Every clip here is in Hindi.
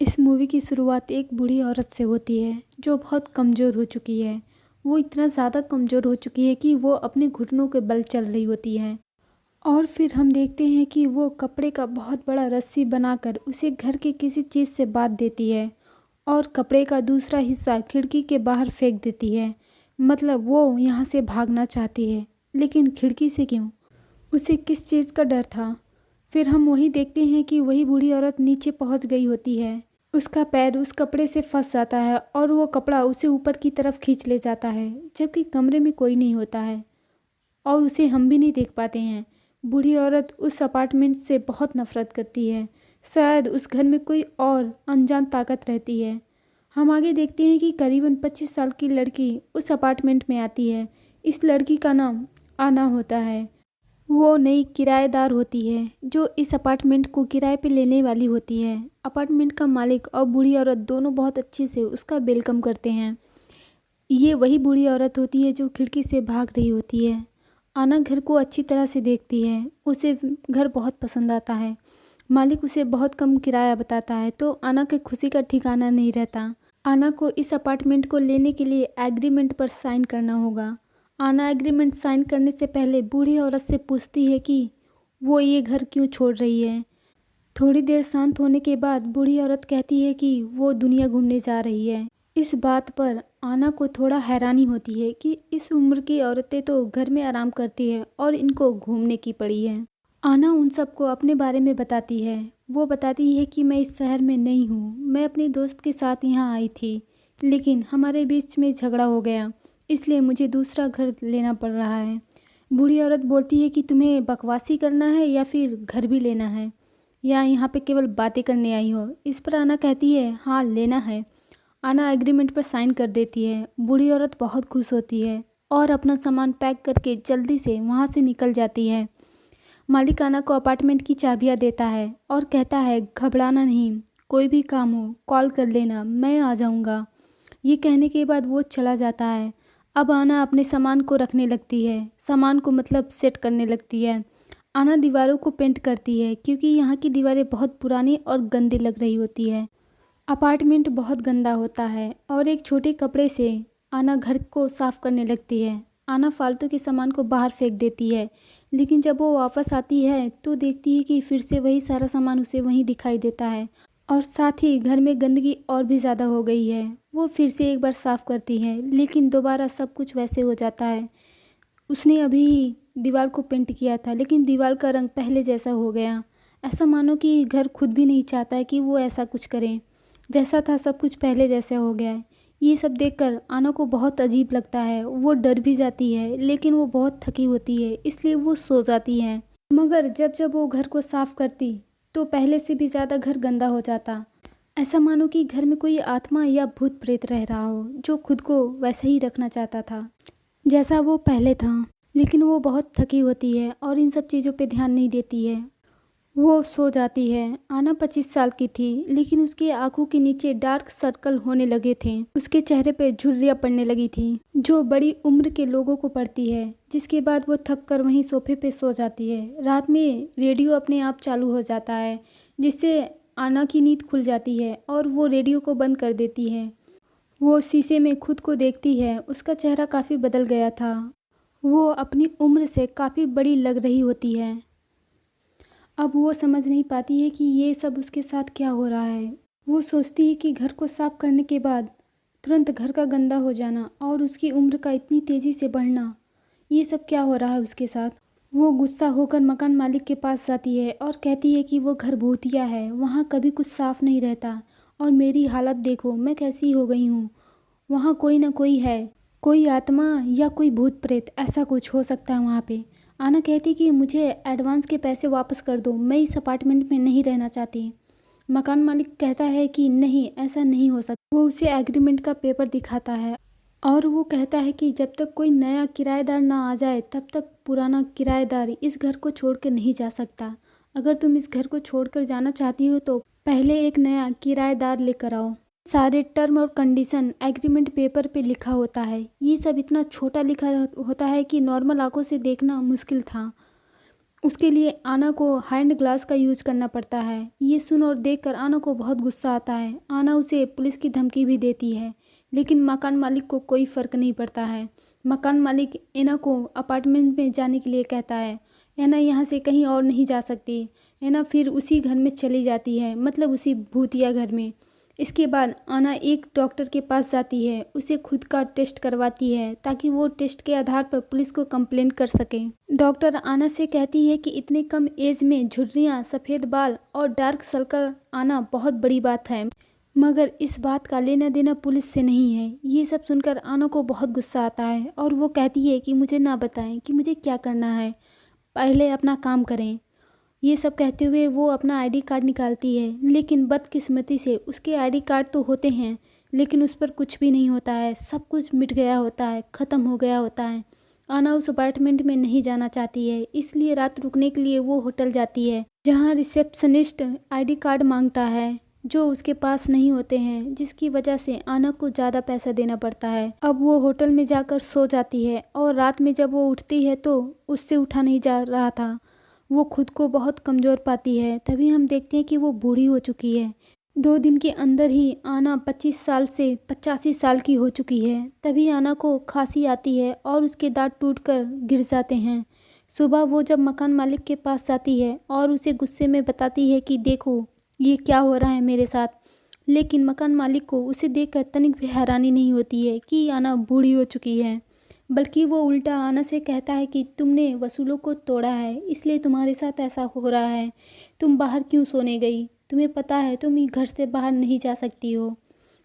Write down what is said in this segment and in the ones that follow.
इस मूवी की शुरुआत एक बूढ़ी औरत से होती है जो बहुत कमज़ोर हो चुकी है। वो इतना ज़्यादा कमज़ोर हो चुकी है कि वो अपने घुटनों के बल चल रही होती है। और फिर हम देखते हैं कि वो कपड़े का बहुत बड़ा रस्सी बनाकर उसे घर के किसी चीज़ से बांध देती है और कपड़े का दूसरा हिस्सा खिड़की के बाहर फेंक देती है। मतलब वो यहाँ से भागना चाहती है, लेकिन खिड़की से क्यों? उसे किस चीज़ का डर था? फिर हम वही देखते हैं कि वही बूढ़ी औरत नीचे पहुंच गई होती है। उसका पैर उस कपड़े से फंस जाता है और वो कपड़ा उसे ऊपर की तरफ खींच ले जाता है, जबकि कमरे में कोई नहीं होता है और उसे हम भी नहीं देख पाते हैं। बूढ़ी औरत उस अपार्टमेंट से बहुत नफरत करती है। शायद उस घर में कोई और अनजान ताकत रहती है। हम आगे देखते हैं कि करीबन 25 साल की लड़की उस अपार्टमेंट में आती है। इस लड़की का नाम आना होता है। वो नई किराएदार होती है जो इस अपार्टमेंट को किराए पे लेने वाली होती है। अपार्टमेंट का मालिक और बूढ़ी औरत दोनों बहुत अच्छे से उसका वेलकम करते हैं। ये वही बूढ़ी औरत होती है जो खिड़की से भाग रही होती है। आना घर को अच्छी तरह से देखती है। उसे घर बहुत पसंद आता है। मालिक उसे बहुत कम किराया बताता है तो आना के खुशी का ठिकाना नहीं रहता। आना को इस अपार्टमेंट को लेने के लिए एग्रीमेंट पर साइन करना होगा। आना एग्रीमेंट साइन करने से पहले बूढ़ी औरत से पूछती है कि वो ये घर क्यों छोड़ रही है। थोड़ी देर शांत होने के बाद बूढ़ी औरत कहती है कि वो दुनिया घूमने जा रही है। इस बात पर आना को थोड़ा हैरानी होती है कि इस उम्र की औरतें तो घर में आराम करती है और इनको घूमने की पड़ी है। आना उन सबको अपने बारे में बताती है। वो बताती है कि मैं इस शहर में नहीं हूँ, मैं अपने दोस्त के साथ यहाँ आई थी, लेकिन हमारे बीच में झगड़ा हो गया, इसलिए मुझे दूसरा घर लेना पड़ रहा है। बूढ़ी औरत बोलती है कि तुम्हें बकवासी करना है या फिर घर भी लेना है, या यहाँ पे केवल बातें करने आई हो। इस पर आना कहती है हाँ लेना है। आना एग्रीमेंट पर साइन कर देती है। बूढ़ी औरत बहुत खुश होती है और अपना सामान पैक करके जल्दी से वहाँ से निकल जाती है। मालिक आना को अपार्टमेंट की चाबियाँ देता है और कहता है घबराना नहीं, कोई भी काम हो कॉल कर लेना, मैं आ जाऊँगा। ये कहने के बाद वो चला जाता है। अब आना अपने सामान को रखने लगती है, सामान को मतलब सेट करने लगती है। आना दीवारों को पेंट करती है क्योंकि यहाँ की दीवारें बहुत पुरानी और गंदी लग रही होती है। अपार्टमेंट बहुत गंदा होता है और एक छोटे कपड़े से आना घर को साफ करने लगती है। आना फालतू के सामान को बाहर फेंक देती है, लेकिन जब वो वापस आती है तो देखती है कि फिर से वही सारा सामान उसे वहीं दिखाई देता है और साथ ही घर में गंदगी और भी ज़्यादा हो गई है। वो फिर से एक बार साफ़ करती है, लेकिन दोबारा सब कुछ वैसे हो जाता है। उसने अभी ही दीवार को पेंट किया था, लेकिन दीवार का रंग पहले जैसा हो गया। ऐसा मानो कि घर खुद भी नहीं चाहता है कि वो ऐसा कुछ करे। जैसा था सब कुछ पहले जैसा हो गया है। ये सब देखकर आना को बहुत अजीब लगता है। वो डर भी जाती है, लेकिन वो बहुत थकी होती है, इसलिए वो सो जाती है। मगर जब जब वो घर को साफ करती तो पहले से भी ज़्यादा घर गंदा हो जाता। ऐसा मानो कि घर में कोई आत्मा या भूत प्रेत रह रहा हो जो खुद को वैसे ही रखना चाहता था जैसा वो पहले था। लेकिन वो बहुत थकी होती है और इन सब चीज़ों पे ध्यान नहीं देती है। वो सो जाती है। आना 25 साल की थी, लेकिन उसकी आंखों के नीचे डार्क सर्कल होने लगे थे। उसके चेहरे पे झुर्रियाँ पड़ने लगी थी जो बड़ी उम्र के लोगों को पड़ती है। जिसके बाद वो थक कर वहीं सोफे पे सो जाती है। रात में रेडियो अपने आप चालू हो जाता है, जिससे आना की नींद खुल जाती है और वो रेडियो को बंद कर देती है। वो शीशे में खुद को देखती है। उसका चेहरा काफ़ी बदल गया था। वो अपनी उम्र से काफ़ी बड़ी लग रही होती है। अब वो समझ नहीं पाती है कि ये सब उसके साथ क्या हो रहा है। वो सोचती है कि घर को साफ करने के बाद तुरंत घर का गंदा हो जाना और उसकी उम्र का इतनी तेज़ी से बढ़ना, ये सब क्या हो रहा है उसके साथ। वो गुस्सा होकर मकान मालिक के पास जाती है और कहती है कि वो घर भूतिया है, वहाँ कभी कुछ साफ नहीं रहता और मेरी हालत देखो, मैं कैसी हो गई हूँ। वहाँ कोई ना कोई है, कोई आत्मा या कोई भूत प्रेत, ऐसा कुछ हो सकता है वहाँ पे। आना कहती कि मुझे एडवांस के पैसे वापस कर दो, मैं इस अपार्टमेंट में नहीं रहना चाहती। मकान मालिक कहता है कि नहीं, ऐसा नहीं हो सकता। वो उसे एग्रीमेंट का पेपर दिखाता है और वो कहता है कि जब तक कोई नया किराएदार ना आ जाए तब तक पुराना किराएदार इस घर को छोड़कर नहीं जा सकता। अगर तुम इस घर को छोड़कर जाना चाहती हो तो पहले एक नया किराएदार लेकर आओ। सारे टर्म और कंडीशन एग्रीमेंट पेपर पे लिखा होता है। ये सब इतना छोटा लिखा होता है कि नॉर्मल आंखों से देखना मुश्किल था। उसके लिए आना को हैंड ग्लास का यूज करना पड़ता है। ये सुन और देखकर आना को बहुत गुस्सा आता है। आना उसे पुलिस की धमकी भी देती है, लेकिन मकान मालिक को कोई फ़र्क नहीं पड़ता है। मकान मालिक एना को अपार्टमेंट में जाने के लिए कहता है। एना यहाँ से कहीं और नहीं जा सकती। एना फिर उसी घर में चली जाती है, मतलब उसी भूतिया घर में। इसके बाद आना एक डॉक्टर के पास जाती है, उसे खुद का टेस्ट करवाती है ताकि वो टेस्ट के आधार पर पुलिस को कंप्लेंट कर सके। डॉक्टर आना से कहती है कि इतने कम एज में झुर्रियाँ, सफ़ेद बाल और डार्क सर्कल आना बहुत बड़ी बात है, मगर इस बात का लेना देना पुलिस से नहीं है। ये सब सुनकर आना को बहुत गुस्सा आता है और वो कहती है कि मुझे ना बताएं कि मुझे क्या करना है, पहले अपना काम करें। ये सब कहते हुए वो अपना आईडी कार्ड निकालती है, लेकिन बदकिस्मती से उसके आईडी कार्ड तो होते हैं, लेकिन उस पर कुछ भी नहीं होता है। सब कुछ मिट गया होता है, ख़त्म हो गया होता है। आना उस अपार्टमेंट में नहीं जाना चाहती है, इसलिए रात रुकने के लिए वो होटल जाती है, जहाँ रिसेप्शनिस्ट आईडी कार्ड मांगता है जो उसके पास नहीं होते हैं, जिसकी वजह से आना को ज़्यादा पैसा देना पड़ता है। अब वो होटल में जाकर सो जाती है और रात में जब वो उठती है तो उससे उठा नहीं जा रहा था। वो खुद को बहुत कमज़ोर पाती है। तभी हम देखते हैं कि वो बूढ़ी हो चुकी है। 2 दिन के अंदर ही आना 25 साल से 85 साल की हो चुकी है। तभी आना को खांसी आती है और उसके दांत टूटकर गिर जाते हैं। सुबह वो जब मकान मालिक के पास जाती है और उसे गुस्से में बताती है कि देखो ये क्या हो रहा है मेरे साथ, लेकिन मकान मालिक को उसे देखकर तनिक भी हैरानी नहीं होती है कि आना बूढ़ी हो चुकी है, बल्कि वो उल्टा आना से कहता है कि तुमने वसूलों को तोड़ा है, इसलिए तुम्हारे साथ ऐसा हो रहा है। तुम बाहर क्यों सोने गई? तुम्हें पता है तुम ये घर से बाहर नहीं जा सकती हो।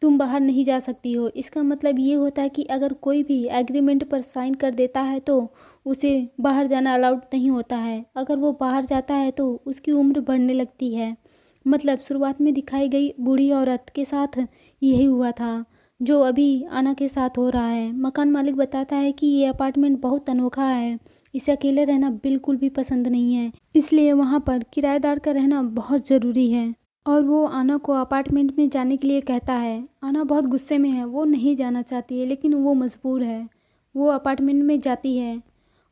तुम बाहर नहीं जा सकती हो, इसका मतलब ये होता है कि अगर कोई भी एग्रीमेंट पर साइन कर देता है तो उसे बाहर जाना अलाउड नहीं होता है। अगर वो बाहर जाता है तो उसकी उम्र बढ़ने लगती है। मतलब शुरुआत में दिखाई गई बूढ़ी औरत के साथ यही हुआ था जो अभी आना के साथ हो रहा है। मकान मालिक बताता है कि ये अपार्टमेंट बहुत अनोखा है, इसे अकेले रहना बिल्कुल भी पसंद नहीं है, इसलिए वहाँ पर किराएदार का रहना बहुत ज़रूरी है। और वो आना को अपार्टमेंट में जाने के लिए कहता है। आना बहुत गुस्से में है, वो नहीं जाना चाहती है, लेकिन वो मजबूर है। वो अपार्टमेंट में जाती है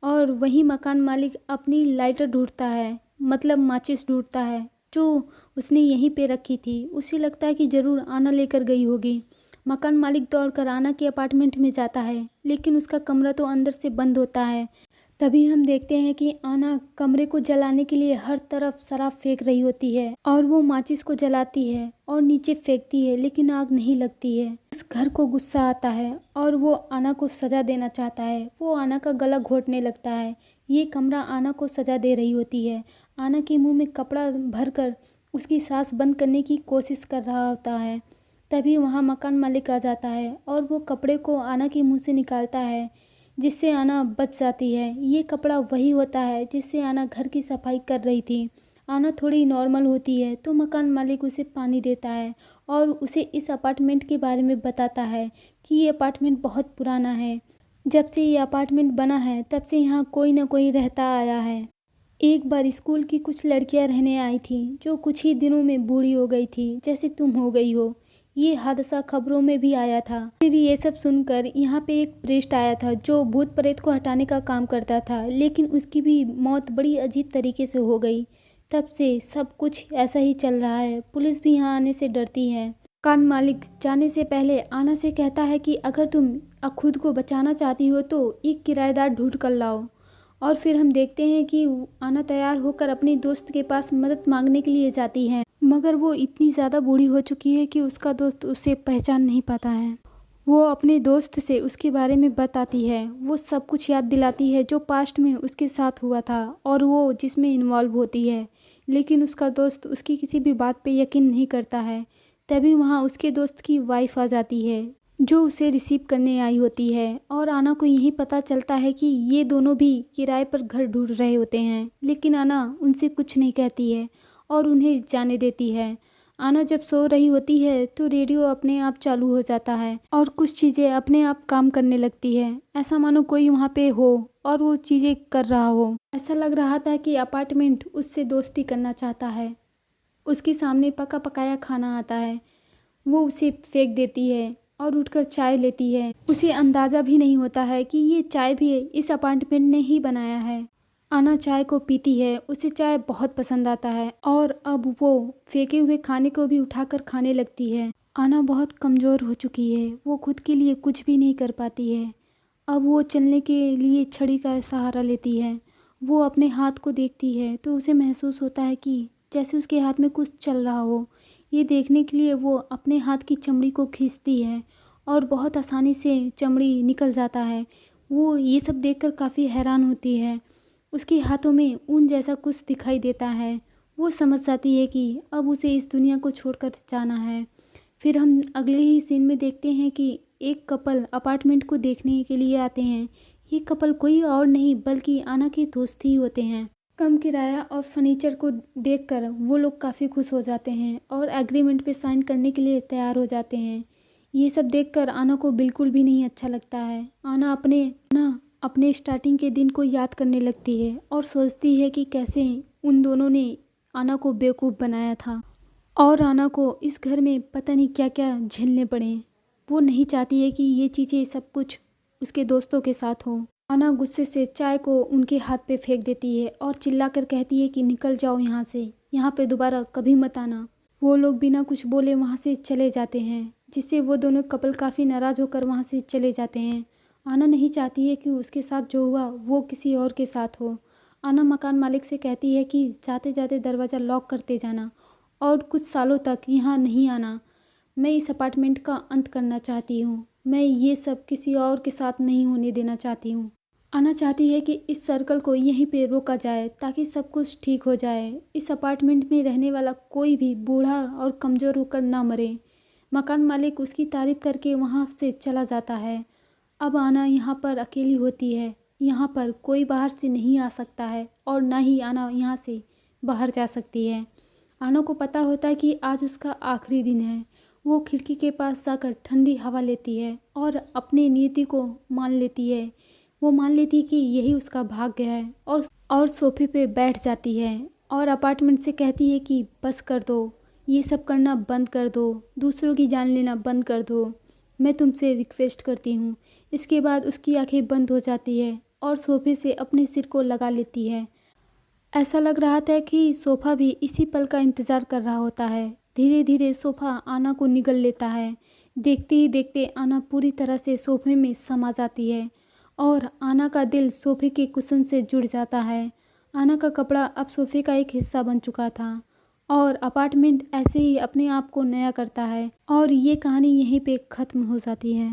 और वही मकान मालिक अपनी लाइटर ढूंढता है, मतलब माचिस ढूंढता है जो उसने यहीं पे रखी थी। उसे लगता है कि ज़रूर आना लेकर गई होगी। मकान मालिक दौड़कर आना के अपार्टमेंट में जाता है, लेकिन उसका कमरा तो अंदर से बंद होता है। तभी हम देखते हैं कि आना कमरे को जलाने के लिए हर तरफ शराब फेंक रही होती है और वो माचिस को जलाती है और नीचे फेंकती है, लेकिन आग नहीं लगती है। उस घर को गुस्सा आता है और वो आना को सज़ा देना चाहता है। वो आना का गला घोंटने लगता है। ये कमरा आना को सज़ा दे रही होती है। आना के मुंह में कपड़ा भरकर उसकी सांस बंद करने की कोशिश कर रहा होता है। तभी वहाँ मकान मालिक आ जाता है और वो कपड़े को आना के मुंह से निकालता है, जिससे आना बच जाती है। ये कपड़ा वही होता है जिससे आना घर की सफाई कर रही थी। आना थोड़ी नॉर्मल होती है तो मकान मालिक उसे पानी देता है और उसे इस अपार्टमेंट के बारे में बताता है कि ये अपार्टमेंट बहुत पुराना है। जब से ये अपार्टमेंट बना है तब से यहाँ कोई ना कोई रहता आया है। एक बार स्कूल की कुछ लड़कियां रहने आई थीं जो कुछ ही दिनों में बूढ़ी हो गई थी, जैसे तुम हो गई हो। ये हादसा खबरों में भी आया था। फिर ये सब सुनकर यहाँ पे एक प्रेस्ट आया था जो भूत प्रेत को हटाने का काम करता था, लेकिन उसकी भी मौत बड़ी अजीब तरीके से हो गई। तब से सब कुछ ऐसा ही चल रहा है। पुलिस भी यहाँ आने से डरती है। मकान मालिक जाने से पहले आना से कहता है कि अगर तुम खुद को बचाना चाहती हो तो एक किराएदार ढूंढ कर लाओ। और फिर हम देखते हैं कि आना तैयार होकर अपने दोस्त के पास मदद मांगने के लिए जाती है, मगर वो इतनी ज़्यादा बूढ़ी हो चुकी है कि उसका दोस्त उसे पहचान नहीं पाता है। वो अपने दोस्त से उसके बारे में बताती है, वो सब कुछ याद दिलाती है जो पास्ट में उसके साथ हुआ था और वो जिसमें इन्वॉल्व होती है, लेकिन उसका दोस्त उसकी किसी भी बात पे यकीन नहीं करता है। तभी वहाँ उसके दोस्त की वाइफ आ जाती है जो उसे रिसीव करने आई होती है और आना को यही पता चलता है कि ये दोनों भी किराए पर घर ढूंढ रहे होते हैं, लेकिन आना उनसे कुछ नहीं कहती है और उन्हें जाने देती है। आना जब सो रही होती है तो रेडियो अपने आप चालू हो जाता है और कुछ चीज़ें अपने आप काम करने लगती है, ऐसा मानो कोई वहाँ पे हो और वो चीज़ें कर रहा हो। ऐसा लग रहा था कि अपार्टमेंट उससे दोस्ती करना चाहता है। उसके सामने पका पकाया खाना आता है, वो उसे फेंक देती है और उठकर चाय लेती है। उसे अंदाज़ा भी नहीं होता है कि ये चाय भी इस अपार्टमेंट ने ही बनाया है। आना चाय को पीती है, उसे चाय बहुत पसंद आता है और अब वो फेंके हुए खाने को भी उठाकर खाने लगती है। आना बहुत कमज़ोर हो चुकी है, वो खुद के लिए कुछ भी नहीं कर पाती है। अब वो चलने के लिए छड़ी का सहारा लेती है। वो अपने हाथ को देखती है तो उसे महसूस होता है कि जैसे उसके हाथ में कुछ चल रहा हो। ये देखने के लिए वो अपने हाथ की चमड़ी को खींचती है और बहुत आसानी से चमड़ी निकल जाता है। वो ये सब देखकर काफ़ी हैरान होती है। उसके हाथों में ऊन जैसा कुछ दिखाई देता है। वो समझ जाती है कि अब उसे इस दुनिया को छोड़कर जाना है। फिर हम अगले ही सीन में देखते हैं कि एक कपल अपार्टमेंट को देखने के लिए आते हैं। ये कपल कोई और नहीं बल्कि आना के दोस्त ही होते हैं। कम किराया और फर्नीचर को देखकर वो लोग काफ़ी खुश हो जाते हैं और एग्रीमेंट पे साइन करने के लिए तैयार हो जाते हैं। ये सब देखकर आना को बिल्कुल भी नहीं अच्छा लगता है। आना अपने स्टार्टिंग के दिन को याद करने लगती है और सोचती है कि कैसे उन दोनों ने आना को बेवकूफ़ बनाया था और आना को इस घर में पता नहीं क्या क्या झेलने पड़े। वो नहीं चाहती है कि ये चीज़ें सब कुछ उसके दोस्तों के साथ हो। आना गुस्से से चाय को उनके हाथ पे फेंक देती है और चिल्लाकर कहती है कि निकल जाओ यहाँ से, यहाँ पे दोबारा कभी मत आना। वो लोग बिना कुछ बोले वहाँ से चले जाते हैं, जिससे वो दोनों कपल काफ़ी नाराज़ होकर वहाँ से चले जाते हैं। आना नहीं चाहती है कि उसके साथ जो हुआ वो किसी और के साथ हो। आना मकान मालिक से कहती है कि जाते जाते दरवाज़ा लॉक करते जाना और कुछ सालों तक यहाँ नहीं आना। मैं इस अपार्टमेंट का अंत करना चाहती हूँ। मैं ये सब किसी और के साथ नहीं होने देना चाहती हूँ। आना चाहती है कि इस सर्कल को यहीं पे रोका जाए ताकि सब कुछ ठीक हो जाए। इस अपार्टमेंट में रहने वाला कोई भी बूढ़ा और कमज़ोर होकर ना मरे। मकान मालिक उसकी तारीफ़ करके वहाँ से चला जाता है। अब आना यहाँ पर अकेली होती है। यहाँ पर कोई बाहर से नहीं आ सकता है और ना ही आना यहाँ से बाहर जा सकती है। आना को पता होता है कि आज उसका आखिरी दिन है। वो खिड़की के पास जाकर ठंडी हवा लेती है और अपनी नीति को मान लेती है। वो मान लेती है कि यही उसका भाग्य है और सोफे पे बैठ जाती है और अपार्टमेंट से कहती है कि बस कर दो, ये सब करना बंद कर दो, दूसरों की जान लेना बंद कर दो, मैं तुमसे रिक्वेस्ट करती हूँ। इसके बाद उसकी आंखें बंद हो जाती है और सोफे से अपने सिर को लगा लेती है। ऐसा लग रहा था कि सोफ़ा भी इसी पल का इंतज़ार कर रहा होता है। धीरे धीरे सोफ़ा आना को निगल लेता है। देखते ही देखते आना पूरी तरह से सोफे में समा जाती है और आना का दिल सोफे के कुशन से जुड़ जाता है। आना का कपड़ा अब सोफे का एक हिस्सा बन चुका था और अपार्टमेंट ऐसे ही अपने आप को नया करता है और ये कहानी यहीं पे ख़त्म हो जाती है।